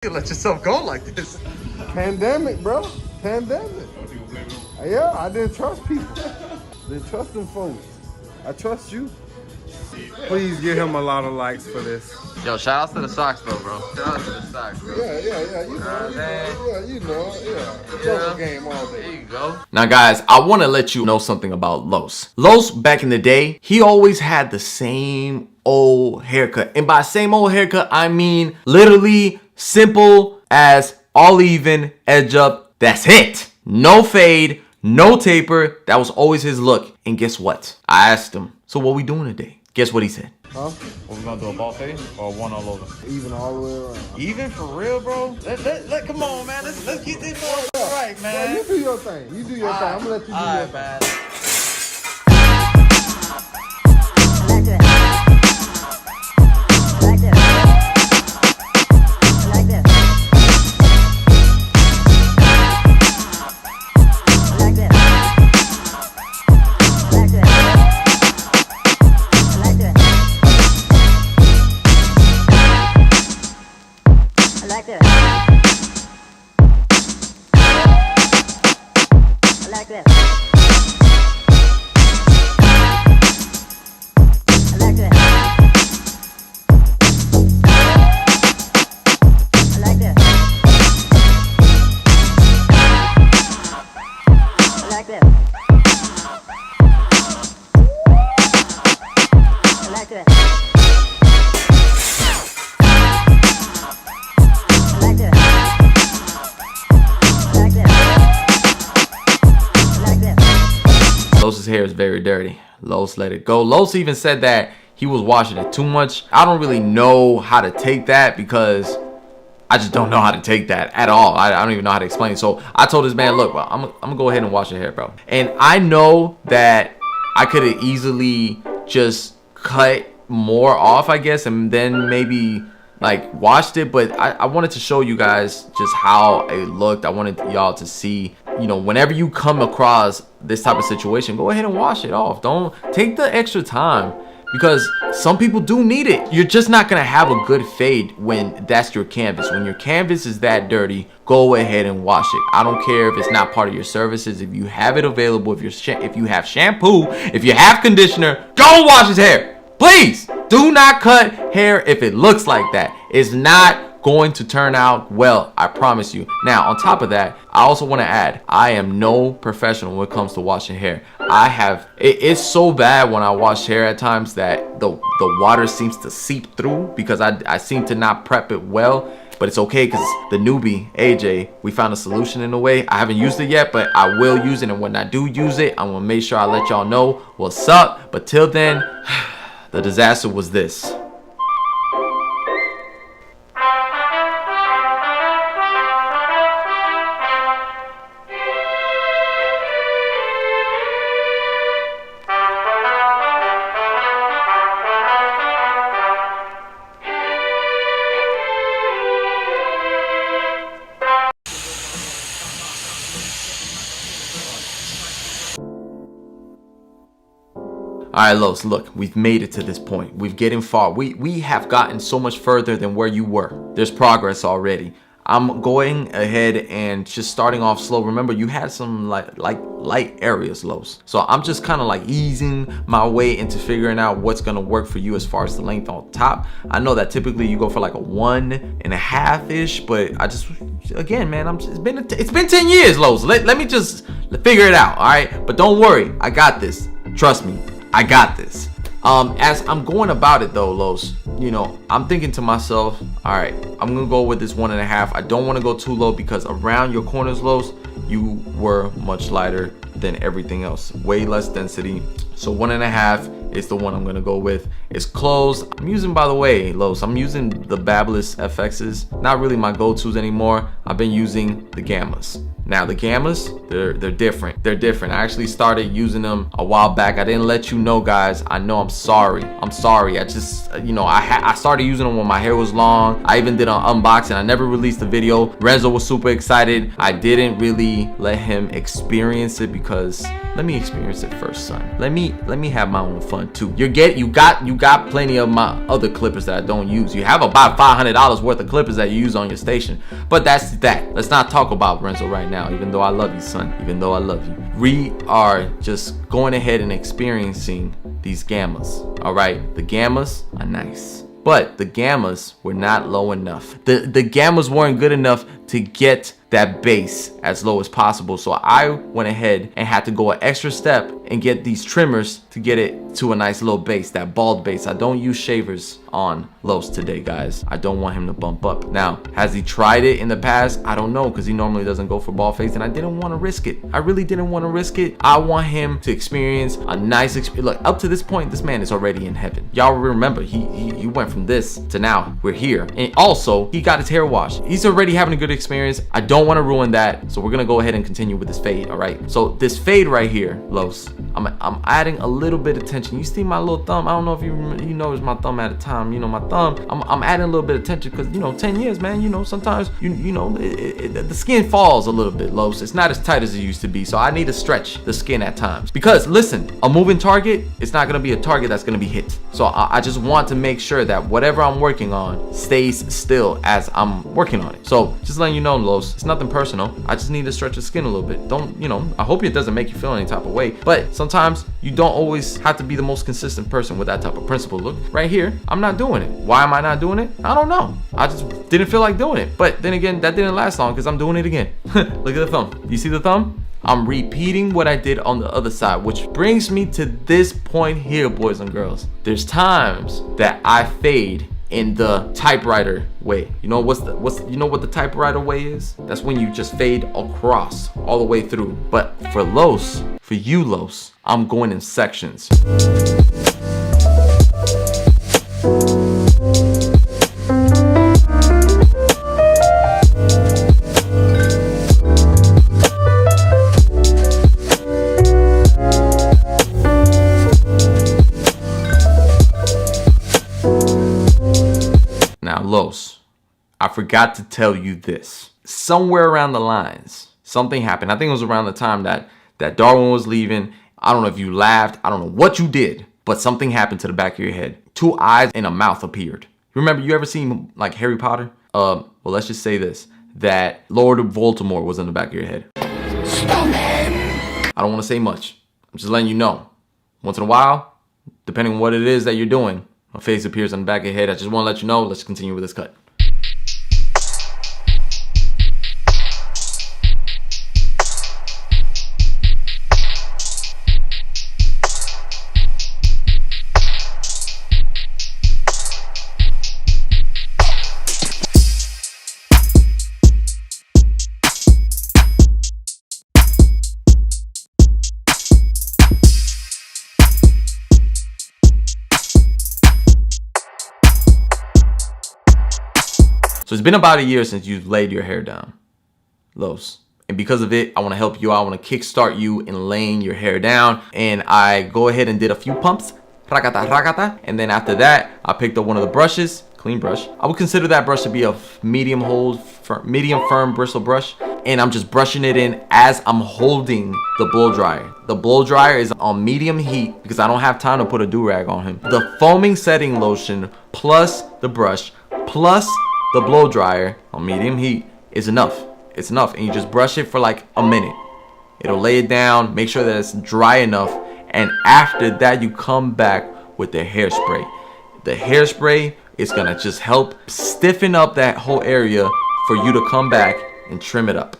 You let yourself go like this. Pandemic, bro. Pandemic. Yeah, I didn't trust people. Didn't trust them folks. I trust you. Please give him a lot of likes for this. Yo, shout out to the socks though, bro. Shout out to the socks, bro. Yeah. Social game all day. There you go. Now, guys, I want to let you know something about Los. Los, back in the day, he always had the same old haircut. And by same old haircut, I mean literally simple as all even, edge up. That's it. No fade, no taper. That was always his look. And guess what? I asked him, so what we doing today? Guess what he said? Huh? What we gonna do, a ball fade or one all over? Even all the way around. Even for real, bro? Come on, man. Let's get this right, man. Bro, you do your thing. You do your thing. I'm gonna let you do your thing. Man. Los's hair is very dirty. Los let it go. Los even said that he was washing it too much. I don't really know how to take that because I just don't know how to take that at all. I don't even know how to explain it. So I told this man, look, bro, I'm gonna go ahead and wash your hair, bro. And I know that I could have easily just cut more off, I guess, and then maybe like washed it, but I wanted to show you guys just how it looked. I wanted y'all to see, you know, whenever you come across this type of situation, go ahead and wash it off. Don't take the extra time because some people do need it. You're just not gonna have a good fade when that's your canvas. When your canvas is that dirty, go ahead and wash it. I don't care if it's not part of your services. If you have it available, if you have shampoo, if you have conditioner, go wash his hair. Please do not cut hair if it looks like that. It's not going to turn out well, I promise you. Now, on top of that, I also want to add, I am no professional when it comes to washing hair. It's so bad when I wash hair at times that the water seems to seep through because I seem to not prep it well. But it's okay because the newbie, AJ, we found a solution in a way. I haven't used it yet, but I will use it. And when I do use it, I'm going to make sure I let y'all know what's up. But till then, the disaster was this. All right, Los, look, we've made it to this point. We've getting far. We have gotten so much further than where you were. There's progress already. I'm going ahead and just starting off slow. Remember, you had some light areas, Los. So I'm just kind of like easing my way into figuring out what's gonna work for you as far as the length on top. I know that typically you go for like a 1.5-ish, but I just, again, man, it's been 10 years, Los. Let me just figure it out, all right? But don't worry, I got this. Trust me, I got this. As I'm going about it though, Los, you know, I'm thinking to myself, all right, I'm gonna go with this 1.5. I don't want to go too low because around your corners, Los, you were much lighter than everything else, way less density. So 1.5 is the one I'm gonna go with. It's closed. I'm using, by the way, Los, I'm using the Babyliss FXs. Not really my go-tos anymore. I've been using the Gammas. Now the Gammas, they're different. They're different. I actually started using them a while back. I didn't let you know, guys. I know, I'm sorry. I just, you know, I started using them when my hair was long. I even did an unboxing. I never released a video. Renzo was super excited. I didn't really let him experience it because let me experience it first, son. Let me have my own fun too. You got got plenty of my other clippers that I don't use. You have about $500 worth of clippers that you use on your station. But that's that. Let's not talk about Renzo right now, even though I love you, son. Even though I love you. We are just going ahead and experiencing these gammas. All right, the gammas are nice, but the gammas were not low enough. The gammas weren't good enough to get that base as low as possible. So I went ahead and had to go an extra step and get these trimmers to get it to a nice low base, that bald base. I don't use shavers on Los today, guys. I don't want him to bump up. Now, has he tried it in the past? I don't know, because he normally doesn't go for bald fades, and I didn't want to risk it. I really didn't want to risk it. I want him to experience a nice experience. Look, up to this point, this man is already in heaven. Y'all remember, he went from this to now we're here. And also, he got his hair washed. He's already having a good experience. I don't want to ruin that, so we're gonna go ahead and continue with this fade. All right, so this fade right here, Los, I'm adding a little bit of tension. You see my little thumb? I don't know if you noticed my thumb at a time. You know, my thumb, I'm adding a little bit of tension because, you know, 10 years, man, you know, sometimes you know the skin falls a little bit, Los. It's not as tight as it used to be, so I need to stretch the skin at times, because listen, a moving target, it's not gonna be a target that's gonna be hit. So I just want to make sure that whatever I'm working on stays still as I'm working on it. So just letting you know, Los, it's nothing personal. I just need to stretch the skin a little bit. Don't, you know, I hope it doesn't make you feel any type of way, but sometimes you don't always have to be the most consistent person with that type of principle. Look, right here, I'm not doing it. Why am I not doing it? I don't know. I just didn't feel like doing it. But then again, that didn't last long because I'm doing it again. Look at the thumb. You see the thumb? I'm repeating what I did on the other side, which brings me to this point here, boys and girls. There's times that I fade in the typewriter way. You know you know what the typewriter way is? That's when you just fade across all the way through. But for Los, for you Los, I'm going in sections. Now, Los, I forgot to tell you this. Somewhere around the lines, something happened. I think it was around the time that Darwin was leaving. I don't know if you laughed. I don't know what you did, but something happened to the back of your head. 2 eyes and a mouth appeared. Remember, you ever seen like Harry Potter? Well, let's just say this, that Lord of Voldemort was in the back of your head. Stop him! I don't want to say much. I'm just letting you know. Once in a while, depending on what it is that you're doing, a face appears on the back of your head. I just want to let you know. Let's continue with this cut. So it's been about a year since you've laid your hair down, Los. And because of it, I want to help you out. I want to kickstart you in laying your hair down. And I go ahead and did a few pumps. Rakata, rakata. And then after that, I picked up one of the brushes, clean brush. I would consider that brush to be a medium firm bristle brush. And I'm just brushing it in as I'm holding the blow dryer. The blow dryer is on medium heat because I don't have time to put a do-rag on him. The foaming setting lotion plus the brush plus the blow dryer on medium heat is enough. It's enough, and you just brush it for like a minute. It'll lay it down, make sure that it's dry enough, and after that you come back with the hairspray. The hairspray is gonna just help stiffen up that whole area for you to come back and trim it up.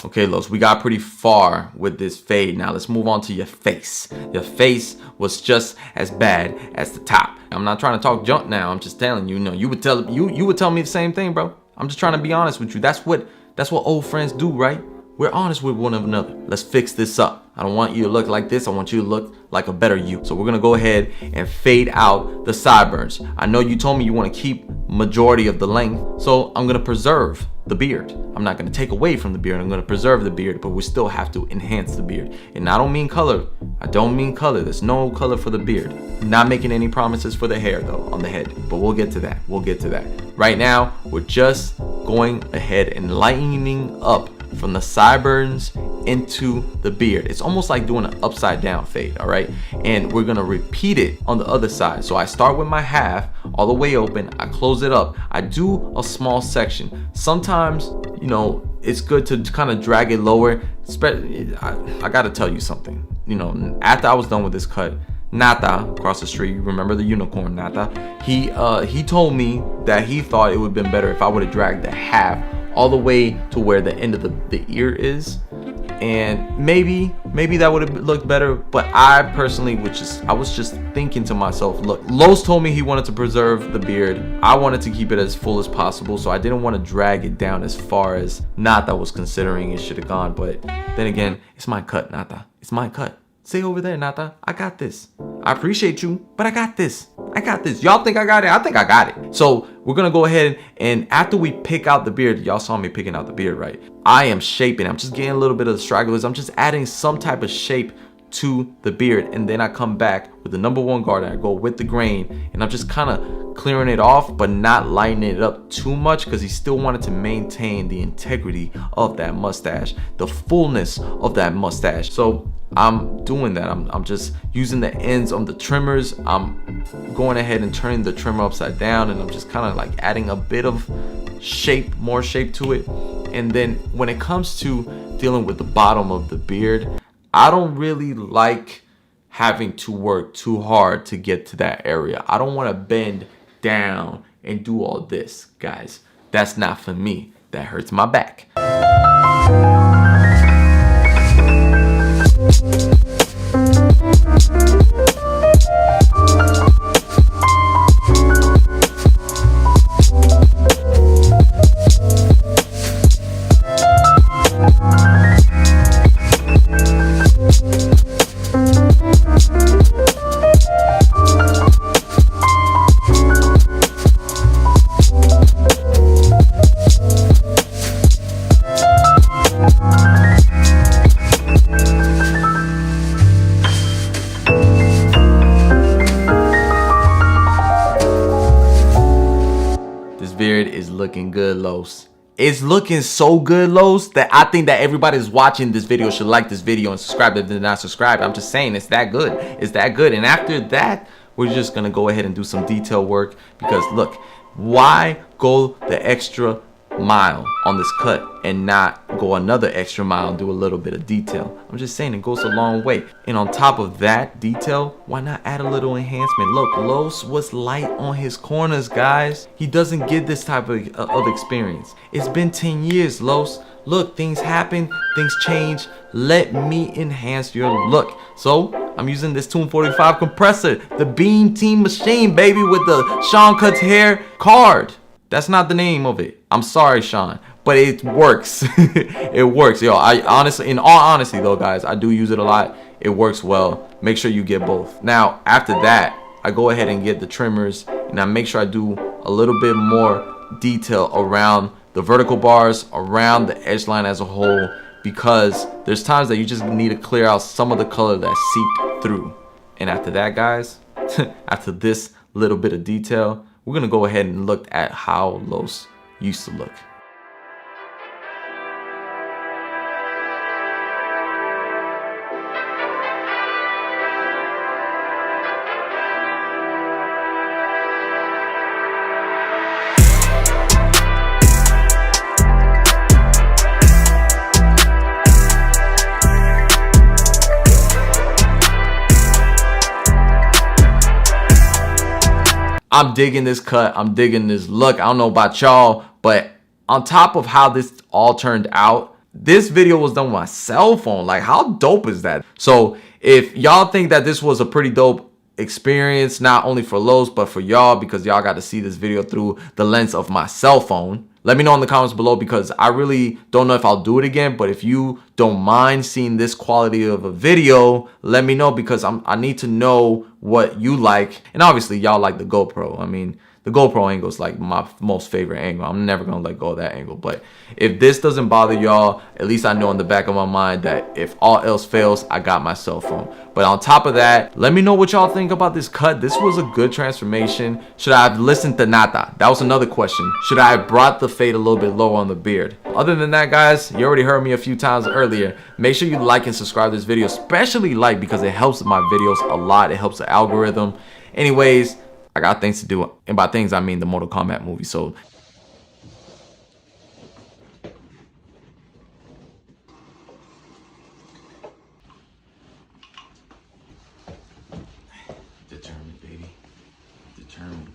Okay, Los, we got pretty far with this fade. Now let's move on to your face. Your face was just as bad as the top. I'm not trying to talk junk now. I'm just telling you, you would tell me the same thing, bro. I'm just trying to be honest with you. That's what old friends do, right? We're honest with one another. Let's fix this up. I don't want you to look like this. I want you to look like a better you. So we're gonna go ahead and fade out the sideburns. I know you told me you want to keep majority of the length, so I'm gonna preserve the beard. I'm not gonna take away from the beard. I'm gonna preserve the beard, but we still have to enhance the beard. And I don't mean color. I don't mean color. There's no color for the beard. Not making any promises for the hair though on the head, but we'll get to that. We'll get to that. Right now, we're just going ahead and lightening up from the sideburns into the beard. It's almost like doing an upside down fade, all right? And we're gonna repeat it on the other side. So I start with my half all the way open, I close it up, I do a small section. Sometimes, you know, it's good to kind of drag it lower. I gotta tell you something. You know, after I was done with this cut, Nata across the street, remember the unicorn Nata? He told me that he thought it would have been better if I would have dragged the half all the way to where the end of the ear is, and maybe that would have looked better. But I personally I was just thinking to myself, look, Los told me he wanted to preserve the beard. I wanted to keep it as full as possible, so I didn't want to drag it down as far as Nata was considering it should have gone. But then again, it's my cut, Nata. It's my cut. Stay over there, Nata. I got this. I appreciate you, but I got this. I got this. Y'all think I got it? I think I got it. So we're gonna go ahead and after we pick out the beard, y'all saw me picking out the beard, right? I am shaping. I'm just getting a little bit of the stragglers. I'm just adding some type of shape to the beard, and then I come back with the number one guard and I go with the grain, and I'm just kind of clearing it off but not lightening it up too much because he still wanted to maintain the integrity of that mustache, the fullness of that mustache. So I'm doing that. I'm just using the ends of the trimmers. I'm going ahead and turning the trimmer upside down, and I'm just kind of like adding a bit of shape, more shape to it. And then when it comes to dealing with the bottom of the beard, I don't really like having to work too hard to get to that area. I don't want to bend down and do all this, guys. That's not for me. That hurts my back. Beard is looking good, Los. It's looking so good, Los, that I think that everybody that's watching this video should like this video and subscribe if they're not subscribed. I'm just saying, it's that good. It's that good. And after that, we're just gonna go ahead and do some detail work, because look, why go the extra mile on this cut and not go another extra mile and do a little bit of detail? I'm just saying, it goes a long way. And on top of that detail, why not add a little enhancement? Look, Los was light on his corners, guys. He doesn't get this type of experience. It's been 10 years, Los. Look, things happen, things change. Let me enhance your look. So I'm using this 245 compressor, the Beam Team machine, baby, with the Sean Cuts Hair card. That's not the name of it. I'm sorry, Sean, but it works. It works, yo. I honestly, in all honesty though, guys, I do use it a lot. It works well. Make sure you get both. Now, after that, I go ahead and get the trimmers, and I make sure I do a little bit more detail around the vertical bars, around the edge line as a whole, because there's times that you just need to clear out some of the color that seeped through. And after that, guys, after this little bit of detail, we're gonna go ahead and look at how Los used to look. I'm digging this cut. I'm digging this look. I don't know about y'all, but on top of how this all turned out, this video was done with my cell phone. Like, how dope is that? So if y'all think that this was a pretty dope experience, not only for Los, but for y'all, because y'all got to see this video through the lens of my cell phone, Let me know in the comments below, because I really don't know if I'll do it again. But if you don't mind seeing this quality of a video, let me know, because I need to know what you like. And obviously y'all like the GoPro. I mean, the GoPro angle is like my most favorite angle. I'm never gonna let go of that angle. But if this doesn't bother y'all, at least I know in the back of my mind that if all else fails, I got my cell phone. But on top of that, let me know what y'all think about this cut. This was a good transformation. Should I have listened to Nata? That was another question. Should I have brought the fade a little bit lower on the beard? Other than that, guys, you already heard me a few times earlier. Make sure you like and subscribe to this video, especially like, because it helps my videos a lot. It helps the algorithm. Anyways, I got things to do, and by things I mean the Mortal Kombat movie. So determined, baby, determined.